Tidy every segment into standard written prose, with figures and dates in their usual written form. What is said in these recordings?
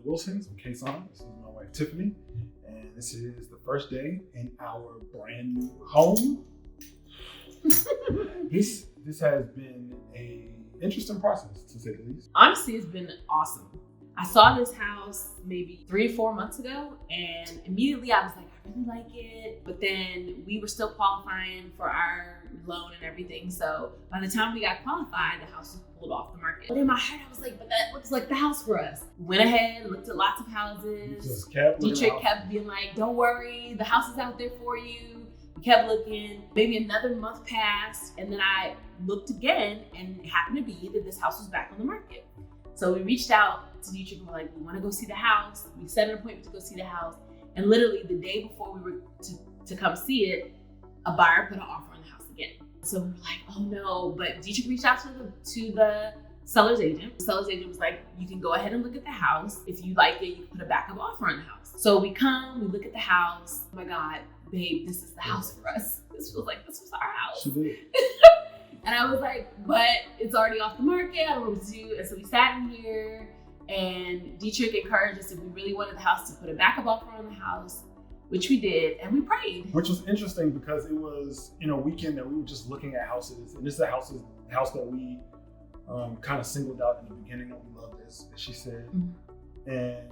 Wilsons. I'm Kason. This is my wife Tiffany, and this is the first day in our brand new home. This has been a interesting process, to say the least. Honestly, it's been awesome. I saw this house maybe 3 or 4 months ago, and immediately I was like, I really like it. But then we were still qualifying for our loan and everything. So by the time we got qualified, the house was pulled off the market. But in my head, I was like, but that looks like the house for us. Went ahead, looked at lots of houses. Dietrich kept being like, don't worry, the house is out there for you. We kept looking. Maybe another month passed, and then I looked again, and it happened to be that this house was back on the market. So we reached out to Dietrich and we're like, we want to go see the house. We set an appointment to go see the house. And literally the day before we were to come see it, a buyer put an offer on the house again. So we were like, oh no. But Dietrich reached out to the seller's agent. The seller's agent was like, you can go ahead and look at the house. If you like it, you can put a backup offer on the house. So we come, we look at the house. Oh my God, babe, this is the house for us. This feels like this was our house. She did. And I was like, but it's already off the market. I don't know what to do. And so we sat in here, and Dietrich encouraged us if we really wanted the house to put a backup offer on the house, which we did, and we prayed. Which was interesting because it was, a weekend that we were just looking at houses, and this is a house that we kind of singled out in the beginning, and we loved this, as she said. Mm-hmm. And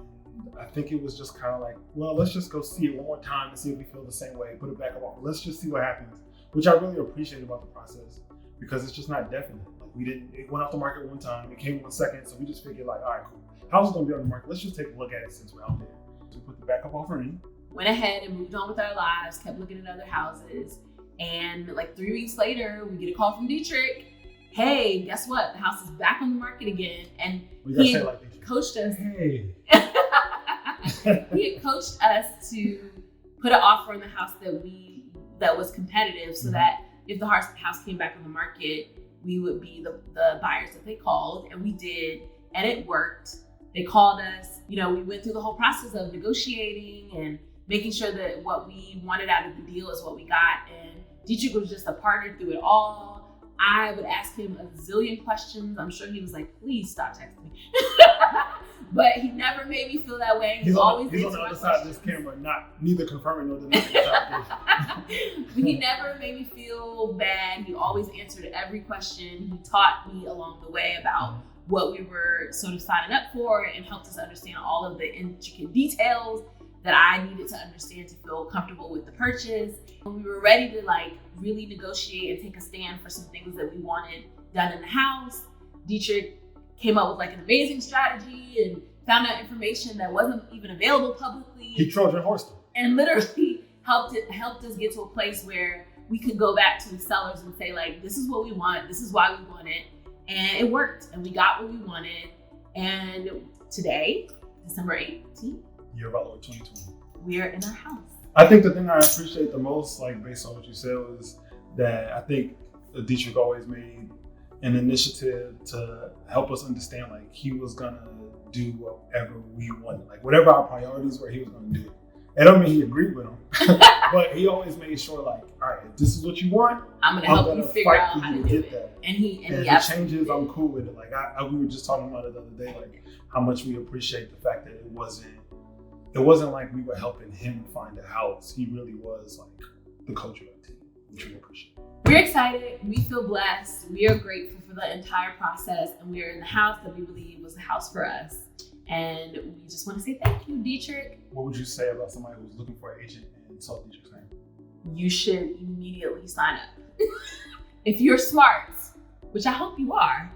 I think it was just kind of like, well, let's just go see it one more time and see if we feel the same way. Put a backup offer. Let's just see what happens, which I really appreciate about the process. Because it's just not definite. Like it went off the market one time, it came 1 second, so we just figured like, all right, cool. House is gonna be on the market. Let's just take a look at it since we're out there. So we put the backup offer in. Went ahead and moved on with our lives, kept looking at other houses. And like 3 weeks later, we get a call from Dietrich. Hey, guess what? The house is back on the market again. And he had coached us. Hey. He had coached us to put an offer on the house that was competitive, so that if the house came back on the market, we would be the buyers that they called, and we did, and it worked. They called us, we went through the whole process of negotiating and making sure that what we wanted out of the deal is what we got. And Dietrich was just a partner through it all. I would ask him a zillion questions. I'm sure he was like, please stop texting me. But he never made me feel that way. He's on the other side of this camera, neither confirming nor denying the He never made me feel bad. He always answered every question. He taught me along the way about what we were sort of signing up for, and helped us understand all of the intricate details that I needed to understand to feel comfortable with the purchase. When we were ready to really negotiate and take a stand for some things that we wanted done in the house, Dietrich came up with an amazing strategy and found out information that wasn't even available publicly. He Trojan horsed. And literally helped us get to a place where we could go back to the sellers and say, this is what we want, this is why we want it. And it worked, and we got what we wanted. And today, December 18th, year of our Lord 2020, we are in our house. I think the thing I appreciate the most, based on what you said, was that I think Dietrich always made an initiative to help us understand he was gonna do whatever we wanted, whatever our priorities were, he was gonna do it. It don't mean he agreed with them, but he always made sure all right, if this is what you want, I'm gonna help you figure out how to do it. That. And if it changes, I'm cool with it. We were just talking about it the other day, how much we appreciate the fact that it wasn't like we were helping him find a house. He really was the coach of our team, which we appreciate. We're excited. We feel blessed. We are grateful for the entire process, and we are in the house that we believe was the house for us. And we just want to say thank you, Dietrich. What would you say about somebody who's looking for an agent and saw Dietrich's name? You should immediately sign up. If you're smart, which I hope you are,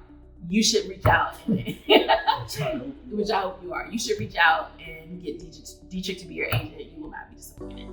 you should reach out. Which I hope you are. You should reach out and get Dietrich to be your agent. You will not be disappointed.